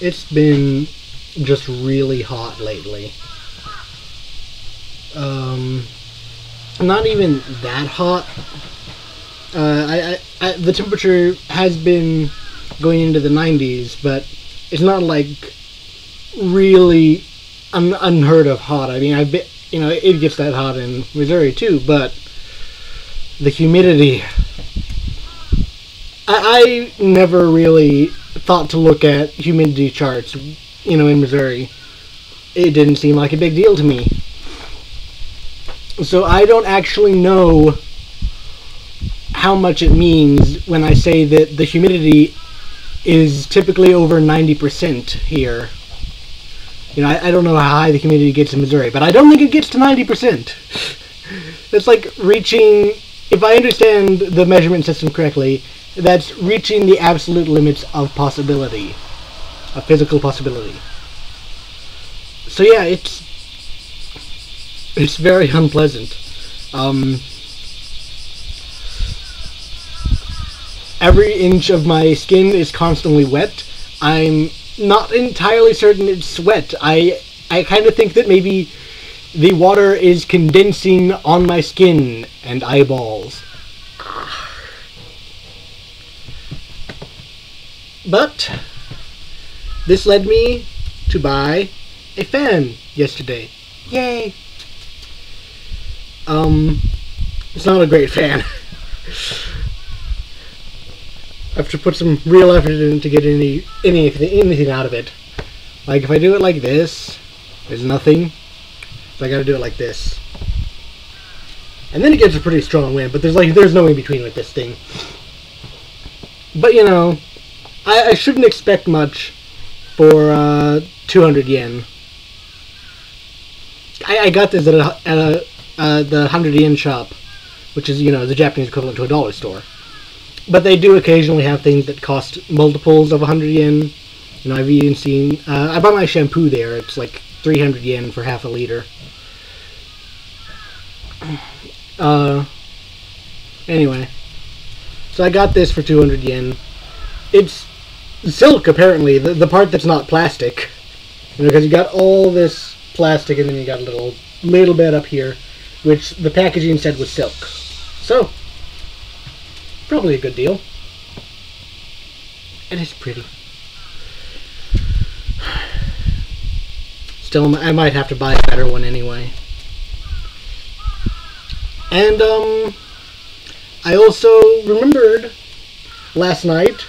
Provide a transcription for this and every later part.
It's been just really hot lately. Not even that hot. The temperature has been going into the 90s, but it's not like really unheard of hot. I mean, it gets that hot in Missouri too, but the humidity. I never really thought to look at humidity charts, in Missouri. It didn't seem like a big deal to me. So I don't actually know how much it means when I say that the humidity is typically over 90% here. I don't know how high the humidity gets in Missouri, but I don't think it gets to 90%. It's like reaching, if I understand the measurement system correctly, that's reaching the absolute limits of possibility, of physical possibility. So yeah, it's very unpleasant. Every inch of my skin is constantly wet. I'm not entirely certain it's sweat. I kind of think that maybe the water is condensing on my skin and eyeballs. But this led me to buy a fan yesterday. Yay! It's not a great fan. I have to put some real effort in to get anything out of it. Like if I do it like this, there's nothing. So I gotta do it like this. And then it gets a pretty strong wind, but there's no in between with this thing. But I shouldn't expect much for 200 yen. I got this at the 100 yen shop, which is the Japanese equivalent to a dollar store. But they do occasionally have things that cost multiples of 100 yen. I've even seen... I bought my shampoo there. It's like 300 yen for half a liter. Anyway. So I got this for 200 yen. It's silk, apparently. The part that's not plastic. Because you got all this plastic and then you got a little bit up here, which the packaging said was silk. So... probably a good deal. And it's pretty. Still, I might have to buy a better one anyway. And, I also remembered last night,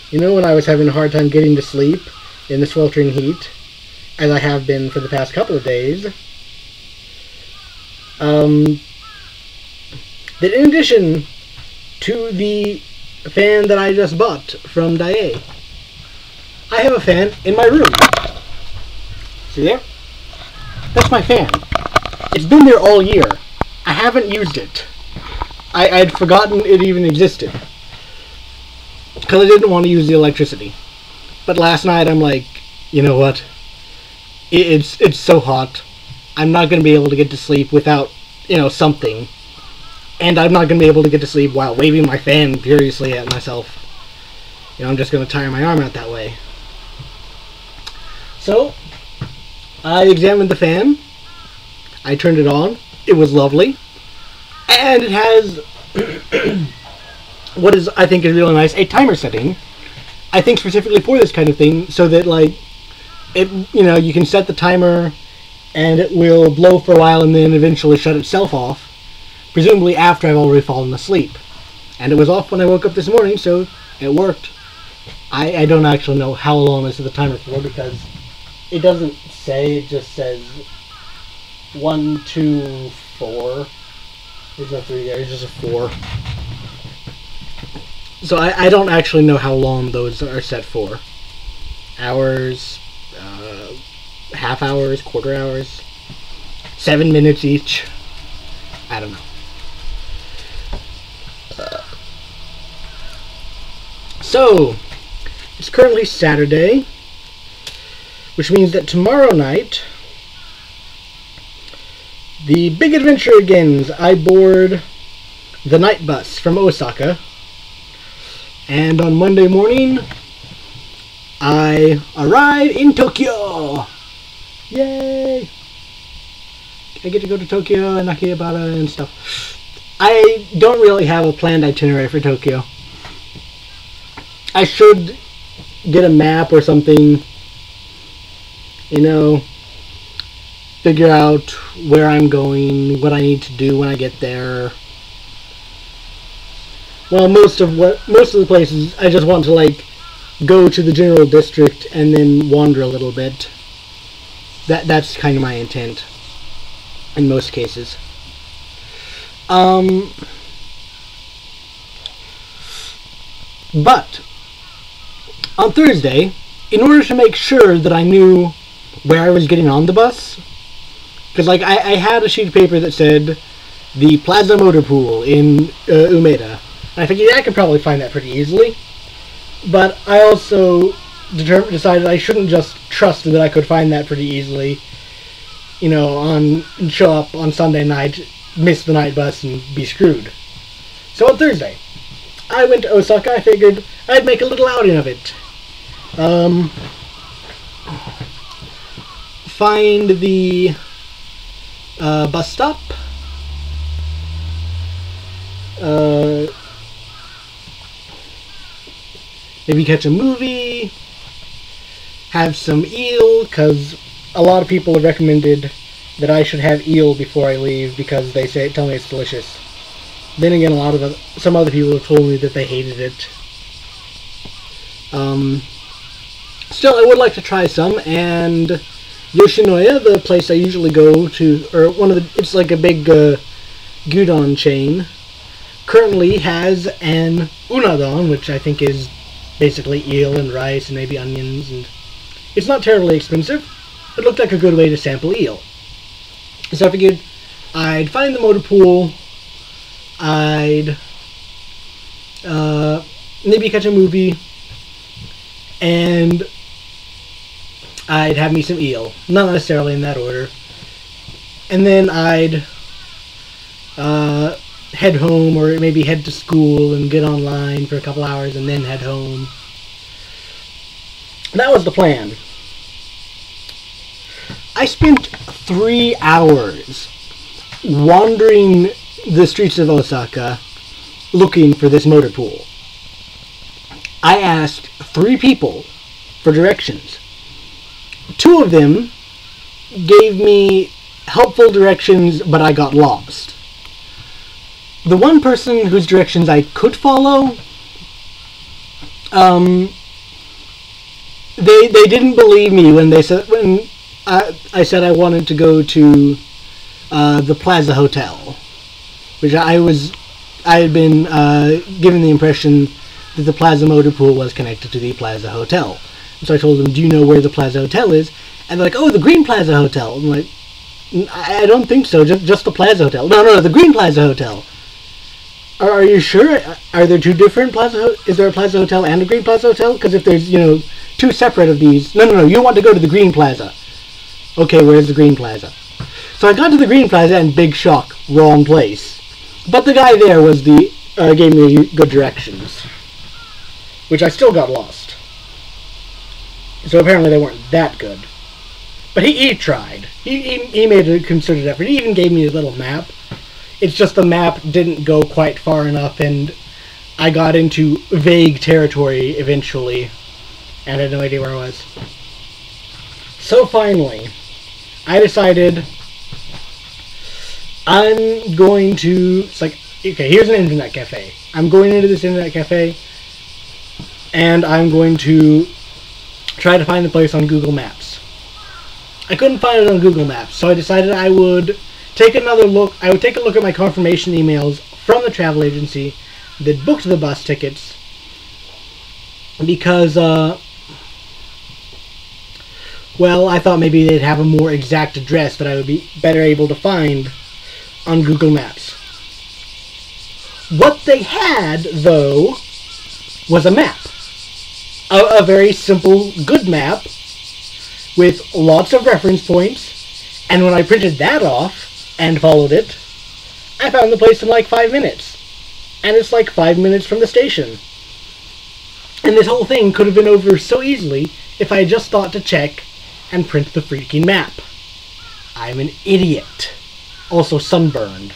when I was having a hard time getting to sleep in the sweltering heat, as I have been for the past couple of days, that in addition to the fan that I just bought from Daiei, I have a fan in my room. See there? That's my fan. It's been there all year. I haven't used it. I'd forgotten it even existed, because I didn't want to use the electricity. But last night I'm like, you know what? It's so hot. I'm not going to be able to get to sleep without, something. And I'm not going to be able to get to sleep while waving my fan furiously at myself. I'm just going to tire my arm out that way. So, I examined the fan. I turned it on. It was lovely. And it has what I think is really nice, a timer setting. I think specifically for this kind of thing, so that you can set the timer and it will blow for a while and then eventually shut itself off. Presumably after I've already fallen asleep. And it was off when I woke up this morning, so it worked. I don't actually know how long this is the timer for, because it doesn't say, it just says 1, 2, 4. There's no 3 there, it's just a 4. So I don't actually know how long those are set for. Hours, half hours, quarter hours, 7 minutes each. I don't know. So, it's currently Saturday, which means that tomorrow night, the big adventure begins. I board the night bus from Osaka, And on Monday morning, I arrive in Tokyo! Yay! I get to go to Tokyo and Akihabara and stuff. I don't really have a planned itinerary for Tokyo. I should get a map or something, you know, figure out where I'm going, what I need to do when I get there. Well, most of the places, I just want to, like, go to the general district and then wander a little bit. That's kind of my intent in most cases. But on Thursday, in order to make sure that I knew where I was getting on the bus, because like I had a sheet of paper that said the Plaza Motor Pool in Umeda. And I figured I could probably find that pretty easily. But I also decided I shouldn't just trust that I could find that pretty easily. You know, and show up on Sunday night, miss the night bus, and be screwed. So on Thursday, I went to Osaka. I figured I'd make a little outing of it. Find the bus stop. Maybe catch a movie. Have some eel, because a lot of people have recommended that I should have eel before I leave because they tell me it's delicious. Then again, some other people have told me that they hated it. Still, I would like to try some, and Yoshinoya, the place I usually go to, or it's like a big gyudon chain, currently has an unadon, which I think is basically eel and rice and maybe onions, and it's not terribly expensive. It looked like a good way to sample eel. So I figured I'd find the motor pool, I'd maybe catch a movie, and I'd have me some eel. Not necessarily in that order. And then I'd head home, or maybe head to school and get online for a couple hours and then head home. That was the plan. I spent 3 hours wandering the streets of Osaka looking for this motor pool. I asked 3 people for directions. 2 of them gave me helpful directions, but I got lost. The one person whose directions I could follow, they didn't believe me when I said I wanted to go to the Plaza Hotel, which I had been given the impression that the Plaza Motor Pool was connected to the Plaza Hotel. So I told them, do you know where the Plaza Hotel is? And they're like, oh, the Green Plaza Hotel. I'm like, I don't think so, just the Plaza Hotel. No, the Green Plaza Hotel. Are you sure? Are there 2 different Plaza? Is there a Plaza Hotel and a Green Plaza Hotel? Because if there's, 2 separate of these... No, you want to go to the Green Plaza. Okay, where's the Green Plaza? So I got to the Green Plaza and big shock, wrong place. But the guy there gave me good directions. Which I still got lost. So apparently they weren't that good. But he tried. He made a concerted effort. He even gave me a little map. It's just the map didn't go quite far enough, and I got into vague territory eventually, and I had no idea where I was. So finally, I decided I'm going to... It's like, okay, here's an internet cafe. I'm going into this internet cafe, and I'm going to try to find the place on Google Maps. I couldn't find it on Google Maps, so I decided I would take another look. I would take a look at my confirmation emails from the travel agency that booked the bus tickets, because, well, I thought maybe they'd have a more exact address that I would be better able to find on Google Maps. What they had, though, was a map. A very simple, good map with lots of reference points, and when I printed that off and followed it, I found the place in like 5 minutes. And it's like 5 minutes from the station. And this whole thing could have been over so easily if I had just thought to check and print the freaking map. I'm an idiot. Also sunburned.